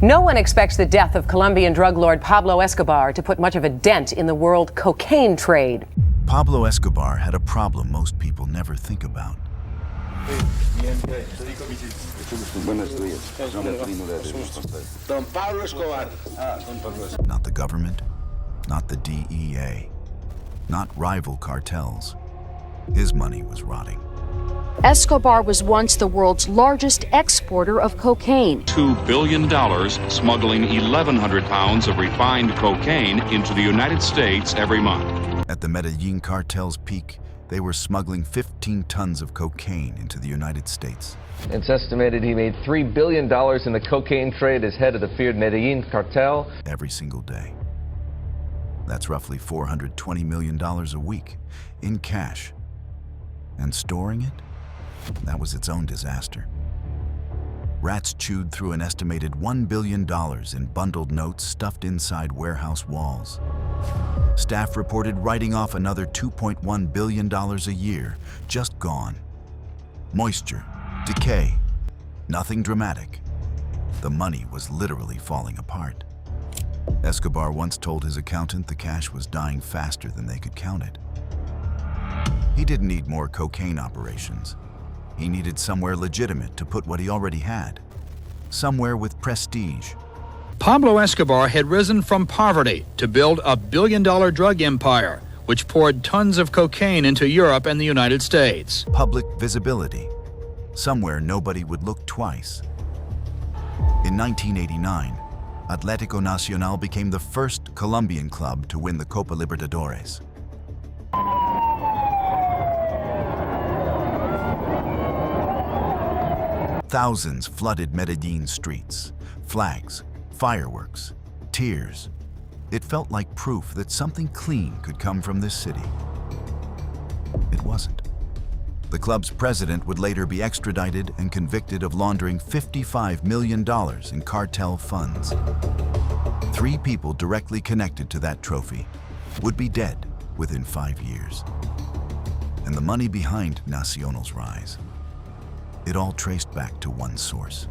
No one expects the death of Colombian drug lord Pablo Escobar to put much of a dent in the world cocaine trade. Pablo Escobar had a problem most people never think about. Don Pablo Escobar. Not the government, not the DEA, not rival cartels. His money was rotting. Escobar was once the world's largest exporter of cocaine. $2 billion smuggling 1,100 pounds of refined cocaine into the United States every month. At the Medellín cartel's peak, they were smuggling 15 tons of cocaine into the United States. It's estimated he made $3 billion in the cocaine trade as head of the feared Medellín cartel. Every single day. That's roughly $420 million a week in cash. And storing it? That was its own disaster. Rats chewed through an estimated $1 billion in bundled notes stuffed inside warehouse walls. Staff reported writing off another $2.1 billion a year, just gone. Moisture, decay, nothing dramatic. The money was literally falling apart. Escobar once told his accountant the cash was dying faster than they could count it. He didn't need more cocaine operations. He needed somewhere legitimate to put what he already had. Somewhere with prestige. Pablo Escobar had risen from poverty to build a billion-dollar drug empire, which poured tons of cocaine into Europe and the United States. Public visibility. Somewhere nobody would look twice. In 1989, Atlético Nacional became the first Colombian club to win the Copa Libertadores. Thousands flooded Medellín streets. Flags, fireworks, tears. It felt like proof that something clean could come from this city. It wasn't. The club's president would later be extradited and convicted of laundering $55 million in cartel funds. 3 people directly connected to that trophy would be dead within 5 years. And the money behind Nacional's rise, it all traced back to one source.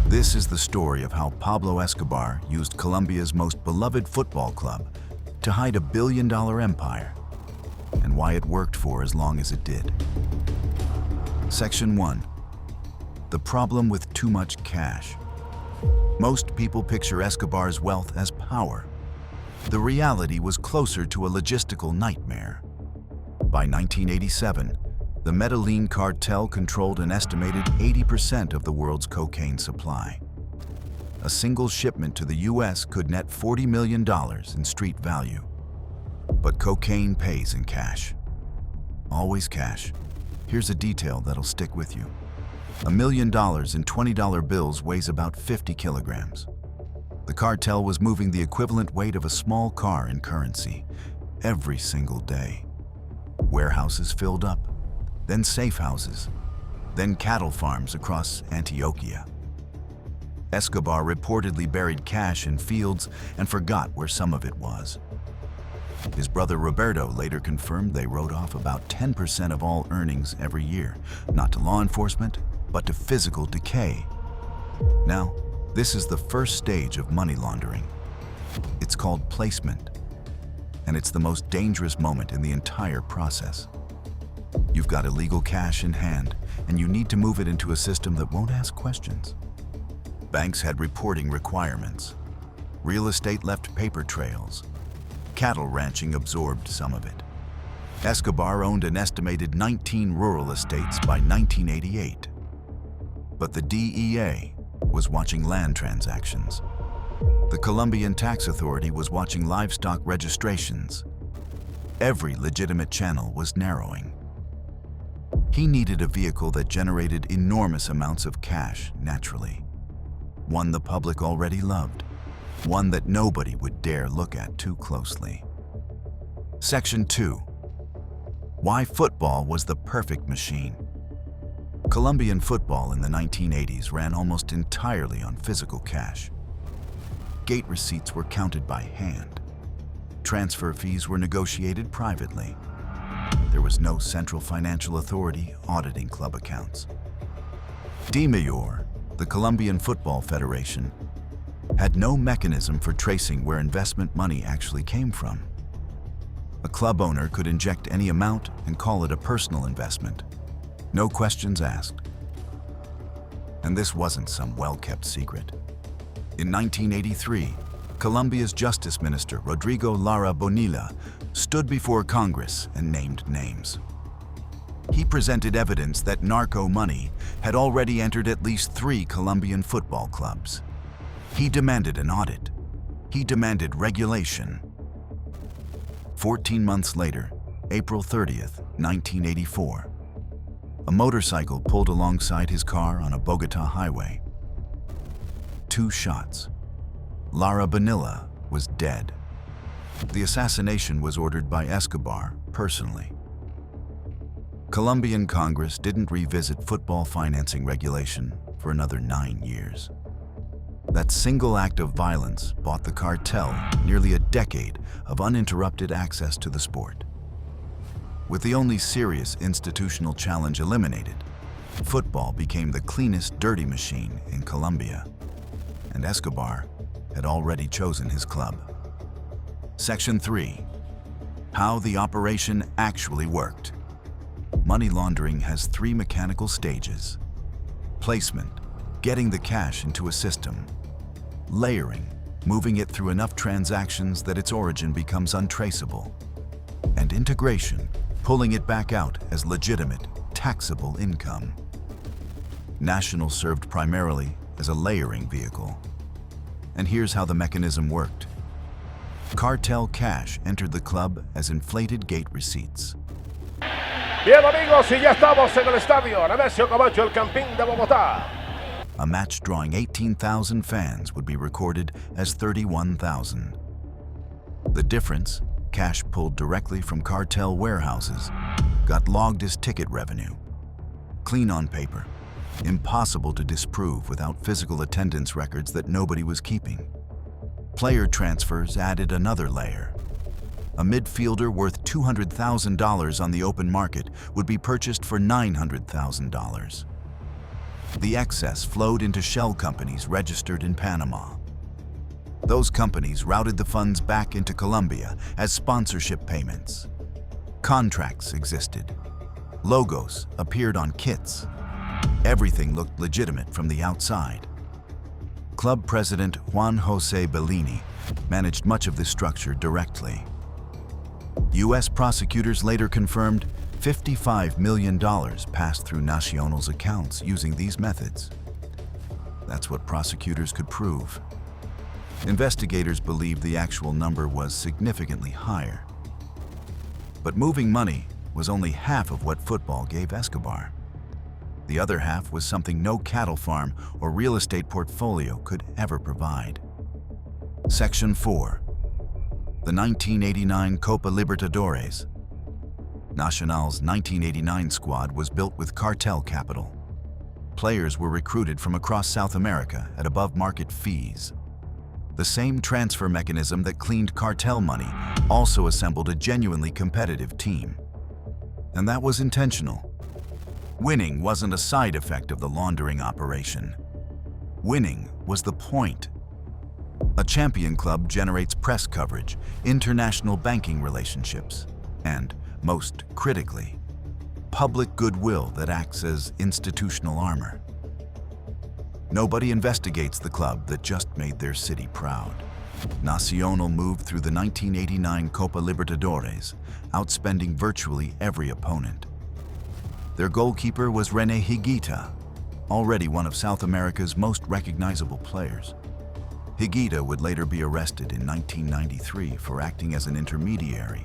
This is the story of how Pablo Escobar used Colombia's most beloved football club to hide a billion-dollar empire, and why it worked for as long as it did. Section 1. The problem with too much cash. Most people picture Escobar's wealth as power. The reality was closer to a logistical nightmare. By 1987, the Medellín cartel controlled an estimated 80% of the world's cocaine supply. A single shipment to the US could net $40 million in street value. But cocaine pays in cash. Always cash. Here's a detail that'll stick with you. $1 million in $20 bills weighs about 50 kilograms. The cartel was moving the equivalent weight of a small car in currency every single day. Warehouses filled up, then safe houses, then cattle farms across Antioquia. Escobar reportedly buried cash in fields and forgot where some of it was. His brother Roberto later confirmed they wrote off about 10% of all earnings every year, not to law enforcement, but to physical decay. Now, this is the first stage of money laundering. It's called placement, and it's the most dangerous moment in the entire process. You've got illegal cash in hand, and you need to move it into a system that won't ask questions. Banks had reporting requirements. Real estate left paper trails. Cattle ranching absorbed some of it. Escobar owned an estimated 19 rural estates by 1988. But the DEA was watching land transactions. The Colombian tax authority was watching livestock registrations. Every legitimate channel was narrowing. He needed a vehicle that generated enormous amounts of cash naturally. One the public already loved. One that nobody would dare look at too closely. Section 2. Why football was the perfect machine. Colombian football in the 1980s ran almost entirely on physical cash. Gate receipts were counted by hand. Transfer fees were negotiated privately. There was no central financial authority auditing club accounts. D Mayor, the Colombian Football Federation, had no mechanism for tracing where investment money actually came from. A club owner could inject any amount and call it a personal investment. No questions asked. And this wasn't some well-kept secret. In 1983, Colombia's Justice Minister, Rodrigo Lara Bonilla, stood before Congress and named names. He presented evidence that narco money had already entered at least 3 Colombian football clubs. He demanded an audit. He demanded regulation. 14 months later, April 30th, 1984, a motorcycle pulled alongside his car on a Bogota highway. 2 shots. Lara Bonilla was dead. The assassination was ordered by Escobar personally. Colombian Congress didn't revisit football financing regulation for another 9 years. That single act of violence bought the cartel nearly a decade of uninterrupted access to the sport. With the only serious institutional challenge eliminated, football became the cleanest dirty machine in Colombia, and Escobar had already chosen his club. Section 3. How the operation actually worked. Money laundering has 3 mechanical stages. Placement, getting the cash into a system. Layering, moving it through enough transactions that its origin becomes untraceable. And integration, pulling it back out as legitimate, taxable income. National served primarily as a layering vehicle. And here's how the mechanism worked. Cartel cash entered the club as inflated gate receipts. Bien amigos, y ya estamos en el estadio Nemesio Camacho, el Campín de Bogotá. A match drawing 18,000 fans would be recorded as 31,000. The difference, cash pulled directly from cartel warehouses, got logged as ticket revenue. Clean on paper, impossible to disprove without physical attendance records that nobody was keeping. Player transfers added another layer. A midfielder worth $200,000 on the open market would be purchased for $900,000. The excess flowed into shell companies registered in Panama. Those companies routed the funds back into Colombia as sponsorship payments. Contracts existed. Logos appeared on kits. Everything looked legitimate from the outside. Club president Juan José Bellini managed much of this structure directly. U.S. prosecutors later confirmed $55 million passed through Nacional's accounts using these methods. That's what prosecutors could prove. Investigators believed the actual number was significantly higher. But moving money was only half of what football gave Escobar. The other half was something no cattle farm or real estate portfolio could ever provide. Section 4. The 1989 Copa Libertadores. Nacional's 1989 squad was built with cartel capital. Players were recruited from across South America at above-market fees. The same transfer mechanism that cleaned cartel money also assembled a genuinely competitive team. And that was intentional. Winning wasn't a side effect of the laundering operation. Winning was the point. A champion club generates press coverage, international banking relationships, and, most critically, public goodwill that acts as institutional armor. Nobody investigates the club that just made their city proud. Nacional moved through the 1989 Copa Libertadores, outspending virtually every opponent. Their goalkeeper was René Higuita, already one of South America's most recognizable players. Higuita would later be arrested in 1993 for acting as an intermediary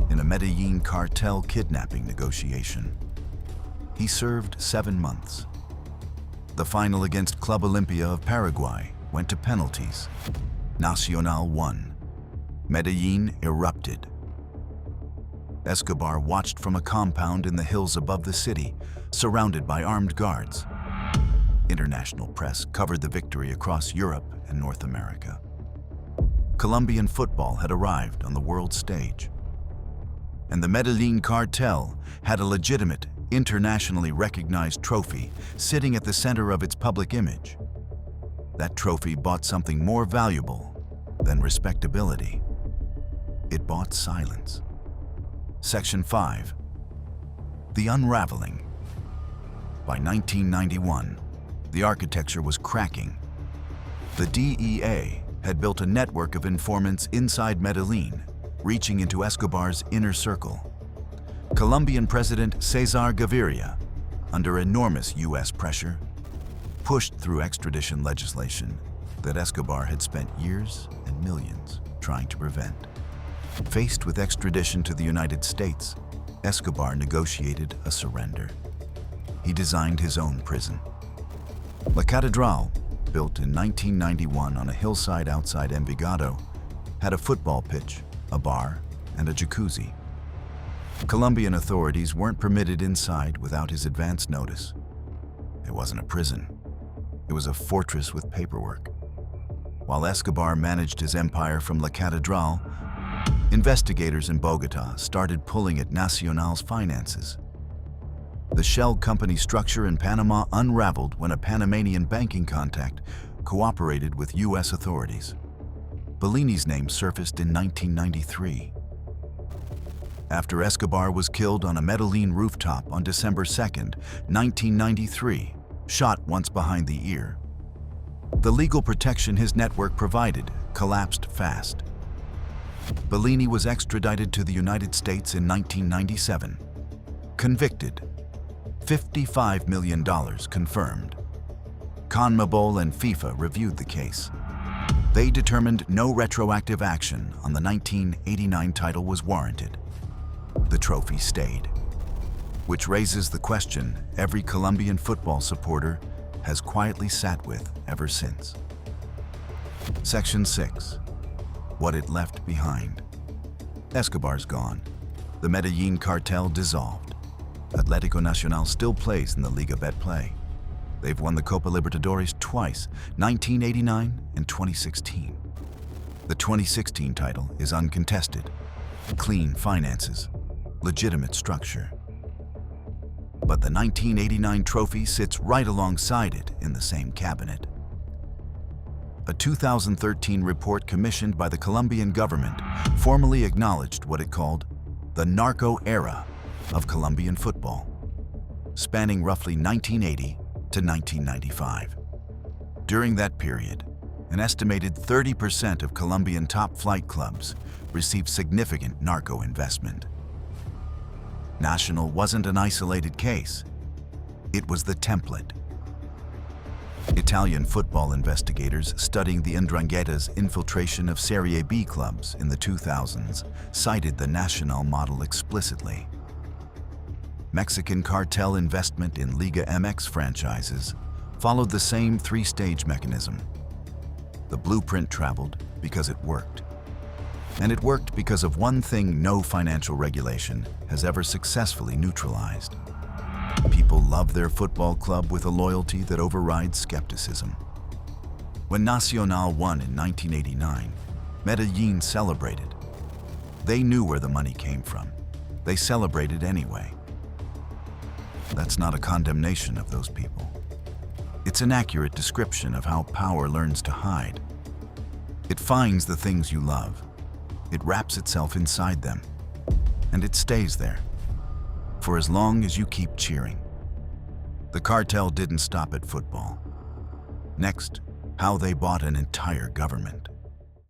in a Medellín cartel kidnapping negotiation. He served 7 months. The final against Club Olimpia of Paraguay went to penalties. Nacional won. Medellín erupted. Escobar watched from a compound in the hills above the city, surrounded by armed guards. International press covered the victory across Europe and North America. Colombian football had arrived on the world stage. And the Medellín cartel had a legitimate internationally recognized trophy sitting at the center of its public image. That trophy bought something more valuable than respectability. It bought silence. Section 5. The unraveling. By 1991, the architecture was cracking. The DEA had built a network of informants inside Medellín, reaching into Escobar's inner circle. Colombian President Cesar Gaviria, under enormous U.S. pressure, pushed through extradition legislation that Escobar had spent years and millions trying to prevent. Faced with extradition to the United States, Escobar negotiated a surrender. He designed his own prison. La Catedral, built in 1991 on a hillside outside Envigado, had a football pitch, a bar, and a jacuzzi. Colombian authorities weren't permitted inside without his advance notice. It wasn't a prison. It was a fortress with paperwork. While Escobar managed his empire from La Catedral, investigators in Bogotá started pulling at Nacional's finances. The shell company structure in Panama unraveled when a Panamanian banking contact cooperated with U.S. authorities. Bellini's name surfaced in 1993. After Escobar was killed on a Medellín rooftop on December 2, 1993, shot once behind the ear, the legal protection his network provided collapsed fast. Bellini was extradited to the United States in 1997. Convicted. $55 million confirmed. CONMEBOL and FIFA reviewed the case. They determined no retroactive action on the 1989 title was warranted. The trophy stayed. Which raises the question every Colombian football supporter has quietly sat with ever since. Section 6. What it left behind. Escobar's gone. The Medellín cartel dissolved. Atlético Nacional still plays in the Liga Betplay. They've won the Copa Libertadores twice, 1989 and 2016. The 2016 title is uncontested. Clean finances, legitimate structure. But the 1989 trophy sits right alongside it in the same cabinet. A 2013 report commissioned by the Colombian government formally acknowledged what it called the narco era of Colombian football, spanning roughly 1980 to 1995. During that period, an estimated 30% of Colombian top-flight clubs received significant narco investment. Nacional wasn't an isolated case. It was the template. Italian football investigators studying the 'Ndrangheta's infiltration of Serie B clubs in the 2000s cited the Nacional model explicitly. Mexican cartel investment in Liga MX franchises followed the same three-stage mechanism. The blueprint traveled because it worked. And it worked because of one thing no financial regulation has ever successfully neutralized. People love their football club with a loyalty that overrides skepticism. When Nacional won in 1989, Medellín celebrated. They knew where the money came from. They celebrated anyway. That's not a condemnation of those people. It's an accurate description of how power learns to hide. It finds the things you love. It wraps itself inside them. And it stays there. For as long as you keep cheering. The cartel didn't stop at football. Next, how they bought an entire government.